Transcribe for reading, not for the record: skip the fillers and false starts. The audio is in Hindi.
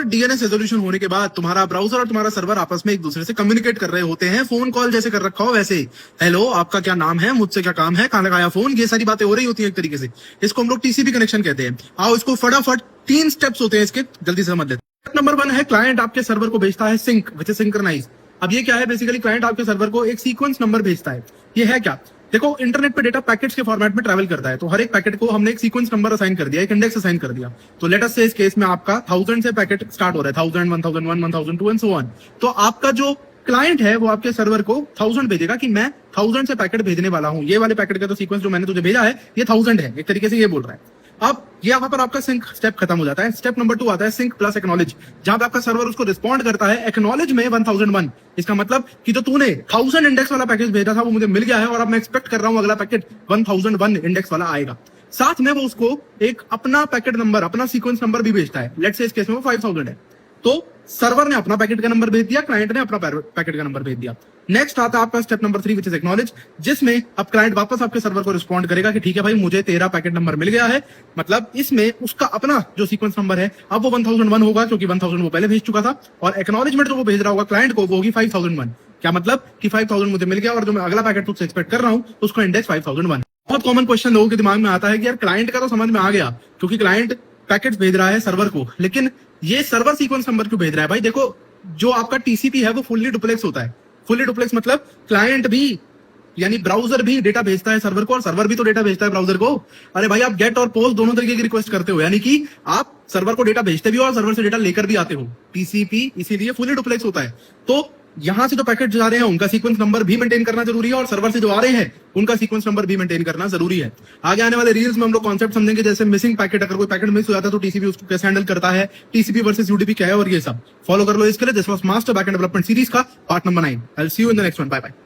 डीएनएस रेजोल्यूशन होने के बाद तुम्हारा ब्राउजर और तुम्हारा सर्वर आपस में एक दूसरे से कम्युनिकेट कर रहे होते हैं, फोन कॉल जैसे कर रखा हो वैसे। हेलो, आपका क्या नाम है, मुझसे क्या काम है, कहाँ लगाया फोन, ये सारी बातें हो रही होती है एक तरीके से। इसको हम लोग टीसीपी कनेक्शन कहते हैं। आओ इसको फटाफट 3 स्टेप्स होते हैं इसके, जल्दी से समझ लेते हैं। स्टेप नंबर 1 है क्लाइंट आपके सर्वर को भेजता है सिंक विच इज सिंक्रोनाइज। अब ये क्या है, बेसिकली क्लाइंट आपके सर्वर को एक सीक्वेंस नंबर भेजता है। ये है क्या, देखो इंटरनेट पे डेटा पैकेट्स के फॉर्मेट में ट्रैवल करता है, तो हर एक पैकेट को हमने एक सीक्वेंस नंबर असाइन कर दिया, एक इंडेक्स असाइन कर दिया। तो लेट अस से इस केस में आपका 1000 से पैकेट स्टार्ट हो रहा है, 1000, 1001, 1002 एंड सो ऑन। तो आपका जो क्लाइंट है वो आपके सर्वर को 1000 भेजेगा कि मैं 1000 से पैकेट भेजने वाला हूं। ये वाले पैकेट का तो सीक्वेंस जो मैंने तुझे भेजा है ये 1000 है, एक तरीके से ये बोल रहा है। अब यहाँ पर आपका सिंक स्टेप खत्म हो जाता है। स्टेप नंबर 2 आता है सिंक प्लस एक्नॉलेज, जहां पे आपका सर्वर उसको रिस्पॉन्ड करता है एक्नॉलेज में 1001। इसका मतलब कि जो तूने 1000 इंडेक्स वाला पैकेज भेजा था वो मुझे मिल गया है और अब मैं एक्सपेक्ट कर रहा हूं अगला पैकेट 1001 इंडेक्स वाला आएगा। साथ में वो उसको एक अपना पैकेट नंबर, अपना सीक्वेंस नंबर भी भेजता है। लेट्स से इस केस में वो 5000 है, तो सर्वर ने अपना पैकेट का नंबर भेज दिया, क्लाइंट ने अपना पैकेट का नंबर भेज दिया। नेक्स्ट आता है आपका step number 3 which is acknowledge, जिसमें अब क्लाइंट वापस आपके सर्वर को रिस्पॉन्ड करेगा कि ठीक है भाई मुझे तेरा पैकेट नंबर मिल गया है। मतलब इसमें उसका अपना जो सीक्वेंस नंबर है अब वो 1001 होगा, क्योंकि 1000 वो पहले भेज चुका था, और एक्नॉलेजमेंट जो वो भेज रहा होगा क्लाइंट को वो होगी 5001। क्या मतलब कि 5000 मुझे मिल गया और जो मैं अगला पैकेट तुझसे एक्सपेक्ट कर रहा हूं उसको इंडेक्स 5001। बहुत कॉमन क्वेश्चन लोगों के दिमाग में आता है कि यार क्लाइंट का तो समझ में आ गया, क्योंकि क्लाइंट पैकेट भेज रहा है सर्वर को, लेकिन ये सर्वर सीक्वेंस नंबर क्यों भेज रहा है। भाई देखो, जो आपका टीसीपी है वो फुल्ली डुप्लेक्स होता है। फुल्ली डुप्लेक्स मतलब क्लाइंट भी यानी ब्राउजर भी डेटा भेजता है सर्वर को और सर्वर भी तो डेटा भेजता है ब्राउजर को। अरे भाई, आप गेट और पोस्ट दोनों तरीके की रिक्वेस्ट करते हो, यानी कि आप सर्वर को डेटा भेजते भी हो और सर्वर से डेटा लेकर भी आते हो। टीसीपी इसीलिए फुल्ली डुप्लेक्स होता है। तो यहां से जो पैकेट जा रहे हैं उनका सीक्वेंस नंबर भी मेंटेन करना जरूरी है और सर्वर से जो आ रहे हैं उनका सीक्वेंस नंबर भी मेंटेन करना जरूरी है। आगे आने वाले रील्स में हम लोग कॉन्सेप्ट समझेंगे, जैसे मिसिंग पैकेट, अगर कोई पैकेट मिस हो जाता है तो टीसीपी उसको कैसे हैंडल करता है, टीसीपी वर्सेस यूडीपी क्या है, और ये सब फॉलो कर लो इसके लिए। This was master backend development series का part number 9। I will see you in the next one. Bye bye.